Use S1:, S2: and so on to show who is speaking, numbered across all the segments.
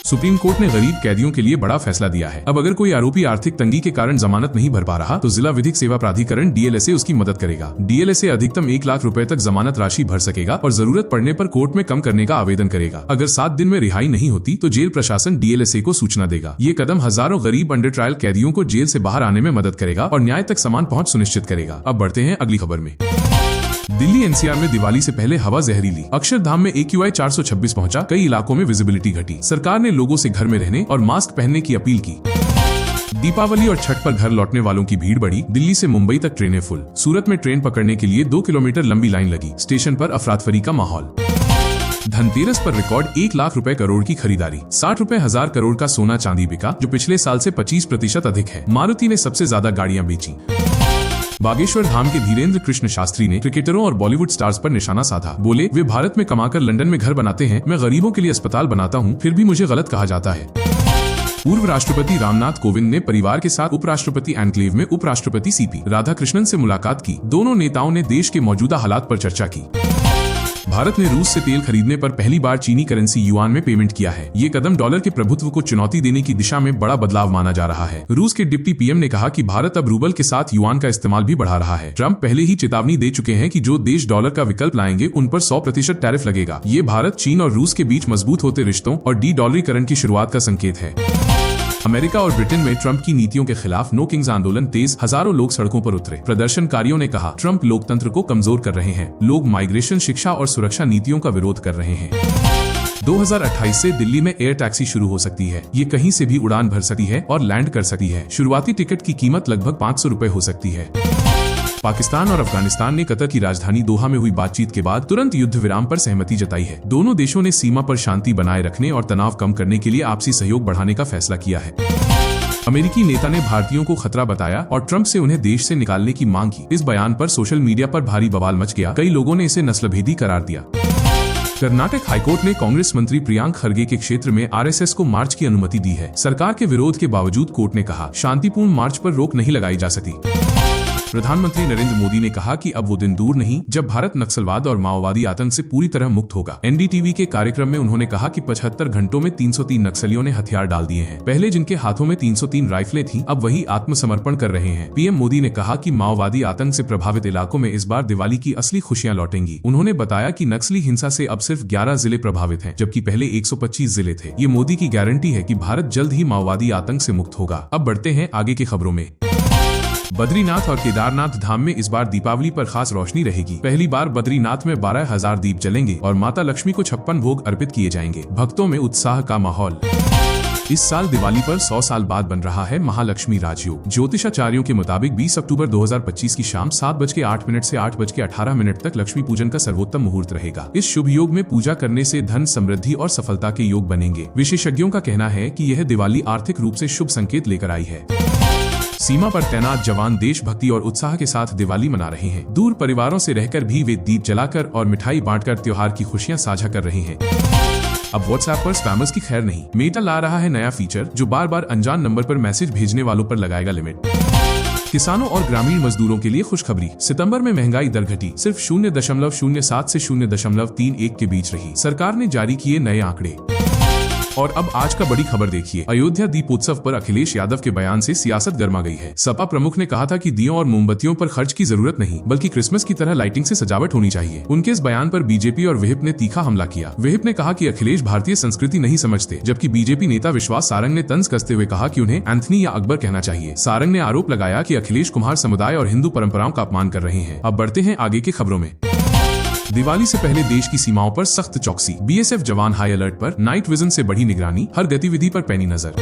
S1: Supreme court ने गरीब कैदियों के लिए बड़ा फैसला दिया है। अब अगर कोई आरोपी आर्थिक तंगी के कारण जमानत नहीं भर पा रहा तो जिला विधिक सेवा प्राधिकरण DLSA उसकी मदद करेगा। DLSA अधिकतम 1 लाख रुपए तक जमानत राशि भर सकेगा और जरूरत पड़ने पर कोर्ट में कम करने का आवेदन करेगा। अगर 7 दिन में रिहाई नहीं होती तो जेल प्रशासन DLSA को सूचना देगा। ये कदम हजारों गरीब अंडर ट्रायल कैदियों को जेल से बाहर आने में मदद करेगा और न्याय तक समान पहुँच सुनिश्चित करेगा। अब बढ़ते हैं अगली खबर में। दिल्ली NCR में दिवाली से पहले हवा जहरीली, अक्षरधाम में AQI 426 पहुंचा, कई इलाकों में विजिबिलिटी घटी। सरकार ने लोगों से घर में रहने और मास्क पहनने की अपील की। दीपावली और छठ पर घर लौटने वालों की भीड़ बढ़ी, दिल्ली से मुंबई तक ट्रेनें फुल। सूरत में ट्रेन पकड़ने के लिए 2 किलोमीटर लंबी लाइन लगी, स्टेशन पर अफरातफरी का माहौल। धनतेरस पर रिकॉर्ड 1 लाख रुपए करोड़ की खरीदारी, 60 रुपए हजार करोड़ का सोना चांदी बिका, जो पिछले साल से 25% अधिक है। मारुति ने सबसे ज्यादा गाड़ियां बेची। बागेश्वर धाम के धीरेन्द्र कृष्ण शास्त्री ने क्रिकेटरों और बॉलीवुड स्टार्स पर निशाना साधा। बोले, वे भारत में कमाकर लंदन में घर बनाते हैं, मैं गरीबों के लिए अस्पताल बनाता हूं, फिर भी मुझे गलत कहा जाता है। पूर्व राष्ट्रपति रामनाथ कोविंद ने परिवार के साथ उपराष्ट्रपति एन्क्लेव में उपराष्ट्रपति CP राधाकृष्णन से मुलाकात की। दोनों नेताओं ने देश के मौजूदा हालात पर चर्चा की। भारत ने रूस से तेल खरीदने पर पहली बार चीनी करेंसी युआन में पेमेंट किया है। ये कदम डॉलर के प्रभुत्व को चुनौती देने की दिशा में बड़ा बदलाव माना जा रहा है। रूस के डिप्टी PM ने कहा कि भारत अब रूबल के साथ युआन का इस्तेमाल भी बढ़ा रहा है। ट्रंप पहले ही चेतावनी दे चुके हैं कि जो देश डॉलर का विकल्प लाएंगे उन पर 100% टैरिफ लगेगा। ये भारत, चीन और रूस के बीच मजबूत होते रिश्तों और डी-डॉलरीकरण की शुरुआत का संकेत है। अमेरिका और ब्रिटेन में ट्रंप की नीतियों के खिलाफ नो किंग्स आंदोलन तेज, हजारों लोग सड़कों पर उतरे। प्रदर्शनकारियों ने कहा, ट्रंप लोकतंत्र को कमजोर कर रहे हैं। लोग माइग्रेशन, शिक्षा और सुरक्षा नीतियों का विरोध कर रहे हैं। 2028 से दिल्ली में एयर टैक्सी शुरू हो सकती है। ये कहीं से भी उड़ान भर सकती है और लैंड कर सकती है। शुरुआती टिकट की कीमत लगभग 500 रुपए हो सकती है। पाकिस्तान और अफगानिस्तान ने कतर की राजधानी दोहा में हुई बातचीत के बाद तुरंत युद्ध विराम पर सहमति जताई है। दोनों देशों ने सीमा पर शांति बनाए रखने और तनाव कम करने के लिए आपसी सहयोग बढ़ाने का फैसला किया है। अमेरिकी नेता ने भारतीयों को खतरा बताया और ट्रंप से उन्हें देश से निकालने की मांग की। इस बयान पर सोशल मीडिया पर भारी बवाल मच गया। कई लोगों ने इसे नस्लभेदी करार दिया। कर्नाटक हाईकोर्ट ने कांग्रेस मंत्री प्रियांक खरगे के क्षेत्र में RSS को मार्च की अनुमति दी है। सरकार के विरोध के बावजूद कोर्ट ने कहा, शांतिपूर्ण मार्च पर रोक नहीं लगाई जा सकती। प्रधानमंत्री नरेंद्र मोदी ने कहा कि अब वो दिन दूर नहीं जब भारत नक्सलवाद और माओवादी आतंक से पूरी तरह मुक्त होगा। NDTV के कार्यक्रम में उन्होंने कहा कि 75 घंटों में 303 नक्सलियों ने हथियार डाल दिए हैं। पहले जिनके हाथों में 303 राइफलें थीं, अब वही आत्मसमर्पण कर रहे हैं। PM मोदी ने कहा कि माओवादी आतंक से प्रभावित इलाकों में इस बार दिवाली की असली खुशियां लौटेंगी। उन्होंने बताया कि नक्सली हिंसा से अब सिर्फ 11 जिले प्रभावित हैं, जबकि पहले 125 जिले थे। ये मोदी की गारंटी है कि भारत जल्द ही माओवादी आतंक से मुक्त होगा। अब बढ़ते हैं आगे की खबरों में। बद्रीनाथ और केदारनाथ धाम में इस बार दीपावली पर खास रोशनी रहेगी। पहली बार बद्रीनाथ में 12,000 दीप जलेंगे और माता लक्ष्मी को 56 भोग अर्पित किए जाएंगे। भक्तों में उत्साह का माहौल। इस साल दिवाली पर 100 साल बाद बन रहा है महालक्ष्मी राजयोग। ज्योतिषाचार्यों के मुताबिक 20 अक्टूबर 2025 की शाम 7:08 से 8:18 तक लक्ष्मी पूजन का सर्वोत्तम मुहूर्त रहेगा। इस शुभ योग में पूजा करने से धन, समृद्धि और सफलता के योग बनेंगे। विशेषज्ञों का कहना है कि यह दिवाली आर्थिक रूप से शुभ संकेत लेकर आई है। सीमा पर तैनात जवान देशभक्ति और उत्साह के साथ दिवाली मना रहे हैं। दूर परिवारों से रहकर भी वे दीप जलाकर और मिठाई बांटकर त्योहार की खुशियां साझा कर रहे हैं। अब WhatsApp पर स्पैमर्स की खैर नहीं। मेटा ला रहा है नया फीचर जो बार बार अनजान नंबर पर मैसेज भेजने वालों पर लगाएगा लिमिट। किसानों और ग्रामीण मजदूरों के लिए खुशखबरी। सितंबर में महंगाई दर घटी, सिर्फ 0.07 से 0.31 के बीच रही। सरकार ने जारी किए नए आंकड़े। और अब आज का बड़ी खबर देखिए। अयोध्या दीपोत्सव पर अखिलेश यादव के बयान से सियासत गर्मा गई है। सपा प्रमुख ने कहा था कि दियों और मोमबत्तियों पर खर्च की जरूरत नहीं, बल्कि क्रिसमस की तरह लाइटिंग से सजावट होनी चाहिए। उनके इस बयान पर बीजेपी और विहिप ने तीखा हमला किया। विहिप ने कहा कि अखिलेश भारतीय संस्कृति नहीं समझते, जबकि बीजेपी नेता विश्वास सारंग ने तंज कसते हुए कहा कि उन्हें एंथनी या अकबर कहना चाहिए। सारंग ने आरोप लगाया कि अखिलेश कुमार समुदाय और हिंदू परंपराओं का अपमान कर रहे हैं। अब बढ़ते हैं आगे की खबरों में। दिवाली से पहले देश की सीमाओं पर सख्त चौकसी। BSF जवान हाई अलर्ट पर, नाइट विजन से बढ़ी निगरानी, हर गतिविधि पर पैनी नजर।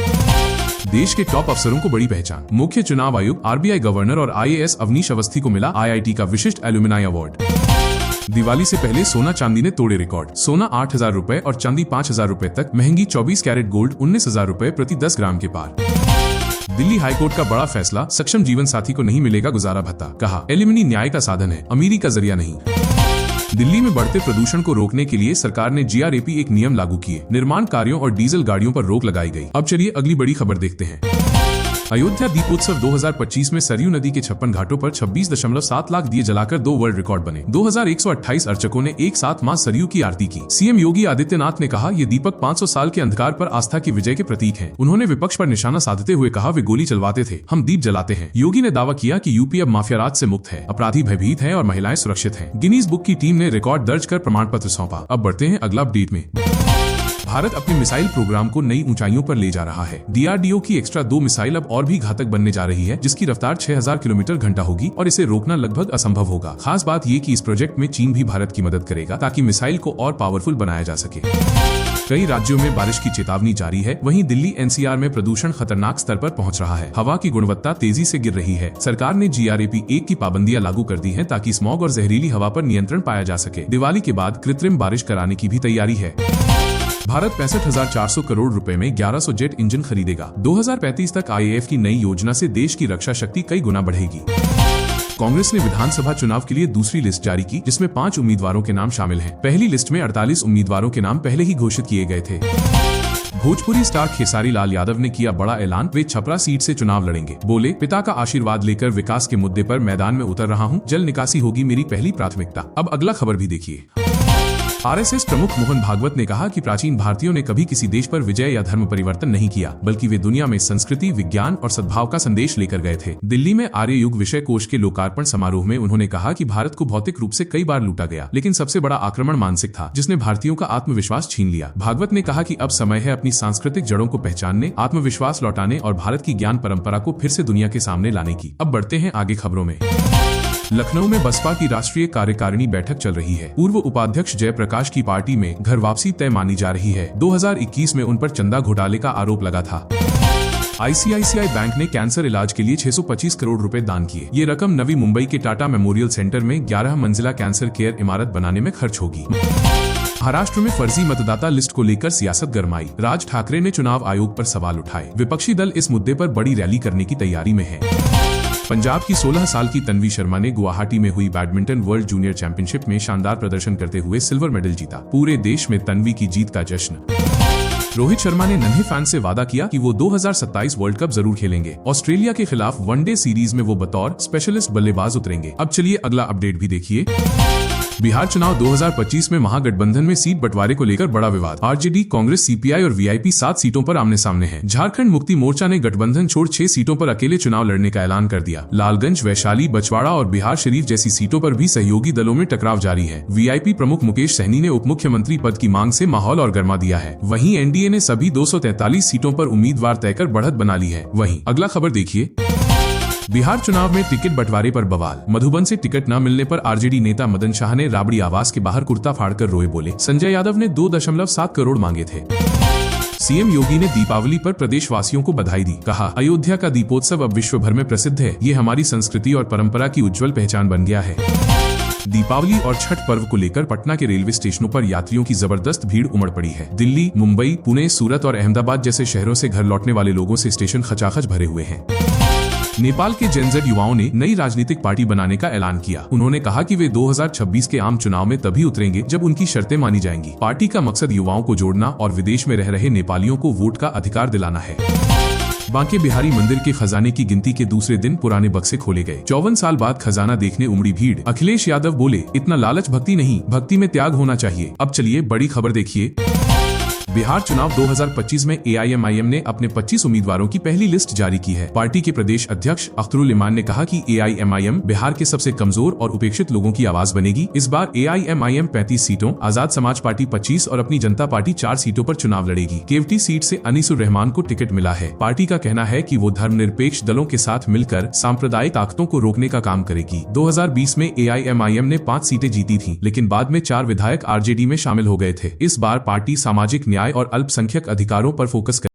S1: देश के टॉप अफसरों को बड़ी पहचान। मुख्य चुनाव आयुक्त, RBI गवर्नर और IAS अवनीश अवस्थी को मिला IIT का विशिष्ट एल्यूमिनाई अवार्ड। दिवाली से पहले सोना चांदी ने तोड़े रिकॉर्ड। सोना 8,000 रुपए और चांदी 5,000 रुपए तक महंगी। 24 कैरेट गोल्ड 19,000 रुपए प्रति 10 ग्राम के पार। दिल्ली हाईकोर्ट का बड़ा फैसला, सक्षम जीवन साथी को नहीं मिलेगा गुजारा भत्ता। कहा, एलिमनी न्याय का साधन है, अमीरी का जरिया नहीं। दिल्ली में बढ़ते प्रदूषण को रोकने के लिए सरकार ने GRAP एक नियम लागू किए। निर्माण कार्यों और डीजल गाड़ियों पर रोक लगाई गई। अब चलिए अगली बड़ी खबर देखते हैं। अयोध्या दीपोत्सव 2025 में सरयू नदी के 56 घाटों पर 26.7 लाख दिए जलाकर 2 वर्ल्ड रिकॉर्ड बने। 2128 अर्चकों ने एक साथ मां सरयू की आरती की। सीएम योगी आदित्यनाथ ने कहा, ये दीपक 500 साल के अंधकार पर आस्था की विजय के प्रतीक हैं। उन्होंने विपक्ष पर निशाना साधते हुए कहा, वे गोली चलवाते थे, हम दीप जलाते हैं। योगी ने दावा किया कि यूपी अब माफिया राज से मुक्त है, अपराधी भयभीत हैं और महिलाएं सुरक्षित हैं। गिनीज बुक की टीम ने रिकॉर्ड दर्ज कर प्रमाण पत्र सौंपा। अब बढ़ते हैं अगला अपडेट में। भारत अपने मिसाइल प्रोग्राम को नई ऊंचाइयों पर ले जा रहा है। डीआरडीओ की एक्स्ट्रा 2 मिसाइल अब और भी घातक बनने जा रही है, जिसकी रफ्तार 6000 किलोमीटर घंटा होगी और इसे रोकना लगभग असंभव होगा। खास बात ये कि इस प्रोजेक्ट में चीन भी भारत की मदद करेगा ताकि मिसाइल को और पावरफुल बनाया जा सके। कई राज्यों में बारिश की चेतावनी जारी है। वहीं दिल्ली एनसीआर में प्रदूषण खतरनाक स्तर पर पहुंच रहा है। हवा की गुणवत्ता तेजी से गिर रही है। सरकार ने GRAP 1 की पाबंदियां लागू कर दी हैं ताकि स्मॉग और जहरीली हवा पर नियंत्रण पाया जा सके। दिवाली के बाद कृत्रिम बारिश कराने की भी तैयारी है। भारत 65,400 करोड़ रुपए में 1100 जेट इंजन खरीदेगा। 2035 तक IAF की नई योजना से देश की रक्षा शक्ति कई गुना बढ़ेगी। कांग्रेस ने विधानसभा चुनाव के लिए दूसरी लिस्ट जारी की, जिसमें 5 उम्मीदवारों के नाम शामिल हैं। पहली लिस्ट में 48 उम्मीदवारों के नाम पहले ही घोषित किए गए थे। भोजपुरी स्टार खेसारी लाल यादव ने किया बड़ा ऐलान। वे छपरा सीट से चुनाव लड़ेंगे। बोले, पिता का आशीर्वाद लेकर विकास के मुद्दे पर मैदान में उतर रहा हूं। जल निकासी होगी मेरी पहली प्राथमिकता। अब अगला खबर भी देखिए। RSS प्रमुख मोहन भागवत ने कहा कि प्राचीन भारतीयों ने कभी किसी देश पर विजय या धर्म परिवर्तन नहीं किया, बल्कि वे दुनिया में संस्कृति, विज्ञान और सद्भाव का संदेश लेकर गए थे। दिल्ली में आर्य युग विषय कोश के लोकार्पण समारोह में उन्होंने कहा कि भारत को भौतिक रूप से कई बार लूटा गया, लेकिन सबसे बड़ा आक्रमण मानसिक था, जिसने भारतीयों का आत्मविश्वास छीन लिया। भागवत ने कहा कि अब समय है अपनी सांस्कृतिक जड़ों को पहचानने, आत्मविश्वास लौटाने और भारत की ज्ञान परंपरा को फिर से दुनिया के सामने लाने की। अब बढ़ते हैं आगे खबरों में। लखनऊ में बसपा की राष्ट्रीय कार्यकारिणी बैठक चल रही है। पूर्व उपाध्यक्ष जयप्रकाश की पार्टी में घर वापसी तय मानी जा रही है। 2021 में उन पर चंदा घोटाले का आरोप लगा था। ICICI बैंक ने कैंसर इलाज के लिए 625 करोड़ रुपए दान किए। ये रकम नवी मुंबई के टाटा मेमोरियल सेंटर में 11 मंजिला कैंसर केयर इमारत बनाने में खर्च होगी। महाराष्ट्र में फर्जी मतदाता लिस्ट को लेकर सियासत गरमाई। राज ठाकरे ने चुनाव आयोग पर सवाल उठाए। विपक्षी दल इस मुद्दे पर बड़ी रैली करने की तैयारी में है। पंजाब की 16 साल की तन्वी शर्मा ने गुवाहाटी में हुई बैडमिंटन वर्ल्ड जूनियर चैंपियनशिप में शानदार प्रदर्शन करते हुए सिल्वर मेडल जीता। पूरे देश में तन्वी की जीत का जश्न। रोहित शर्मा ने नन्हे फैन से वादा किया कि वो 2027 वर्ल्ड कप जरूर खेलेंगे। ऑस्ट्रेलिया के खिलाफ वनडे सीरीज में वो बतौर स्पेशलिस्ट बल्लेबाज उतरेंगे। अब चलिए अगला अपडेट भी देखिए। बिहार चुनाव 2025 में महागठबंधन में सीट बंटवारे को लेकर बड़ा विवाद। RJD, कांग्रेस, CPI और VIP 7 सीटों पर आमने सामने हैं। झारखंड मुक्ति मोर्चा ने गठबंधन छोड़ 6 सीटों पर अकेले चुनाव लड़ने का ऐलान कर दिया। लालगंज, वैशाली, बछवाड़ा और बिहार शरीफ जैसी सीटों पर भी सहयोगी दलों में टकराव जारी है। VIP प्रमुख मुकेश सहनी ने उप मुख्यमंत्री पद की मांग से माहौल और गर्मा दिया है। वहीं NDA ने सभी 243 सीटों पर उम्मीदवार तय कर बढ़त बना ली है। वहीं अगला खबर देखिए। बिहार चुनाव में टिकट बंटवारे पर बवाल। मधुबन से टिकट न मिलने पर RJD नेता मदन शाह ने राबड़ी आवास के बाहर कुर्ता फाड़कर रोए। बोले, संजय यादव ने 2.7 करोड़ मांगे थे। CM योगी ने दीपावली पर प्रदेशवासियों को बधाई दी। कहा, अयोध्या का दीपोत्सव अब विश्व भर में प्रसिद्ध है। ये हमारी संस्कृति और परंपरा की उज्जवल पहचान बन गया है। दीपावली और छठ पर्व को लेकर पटना के रेलवे स्टेशनों पर यात्रियों की जबरदस्त भीड़ उमड़ पड़ी है। दिल्ली, मुंबई, पुणे, सूरत और अहमदाबाद जैसे शहरों से घर लौटने वाले लोगों से स्टेशन खचाखच भरे हुए हैं। नेपाल के Gen Z युवाओं ने नई राजनीतिक पार्टी बनाने का ऐलान किया। उन्होंने कहा कि वे 2026 के आम चुनाव में तभी उतरेंगे जब उनकी शर्तें मानी जाएंगी। पार्टी का मकसद युवाओं को जोड़ना और विदेश में रह रहे नेपालियों को वोट का अधिकार दिलाना है। बांके बिहारी मंदिर के खजाने की गिनती के दूसरे दिन पुराने बक्से खोले गए। 54 साल बाद खजाना देखने उमड़ी भीड़। अखिलेश यादव बोले, इतना लालच भक्ति नहीं, भक्ति में त्याग होना चाहिए। अब चलिए बड़ी खबर देखिए। बिहार चुनाव 2025 में AIMIM ने अपने 25 उम्मीदवारों की पहली लिस्ट जारी की है। पार्टी के प्रदेश अध्यक्ष अख्तरुल इमान ने कहा कि AIMIM बिहार के सबसे कमजोर और उपेक्षित लोगों की आवाज बनेगी। इस बार AIMIM 35 सीटों, आजाद समाज पार्टी 25 और अपनी जनता पार्टी 4 सीटों पर चुनाव लड़ेगी। केवटी सीट से अनीसुर रहमान को टिकट मिला है। पार्टी का कहना है कि वो धर्मनिरपेक्ष दलों के साथ मिलकर सांप्रदायिक ताकतों को रोकने का काम करेगी। 2020 में AIMIM ने 5 सीटें जीती थी, लेकिन बाद में 4 विधायक RJD में शामिल हो गए थे। इस बार पार्टी सामाजिक न्याय और अल्पसंख्यक अधिकारों पर फोकस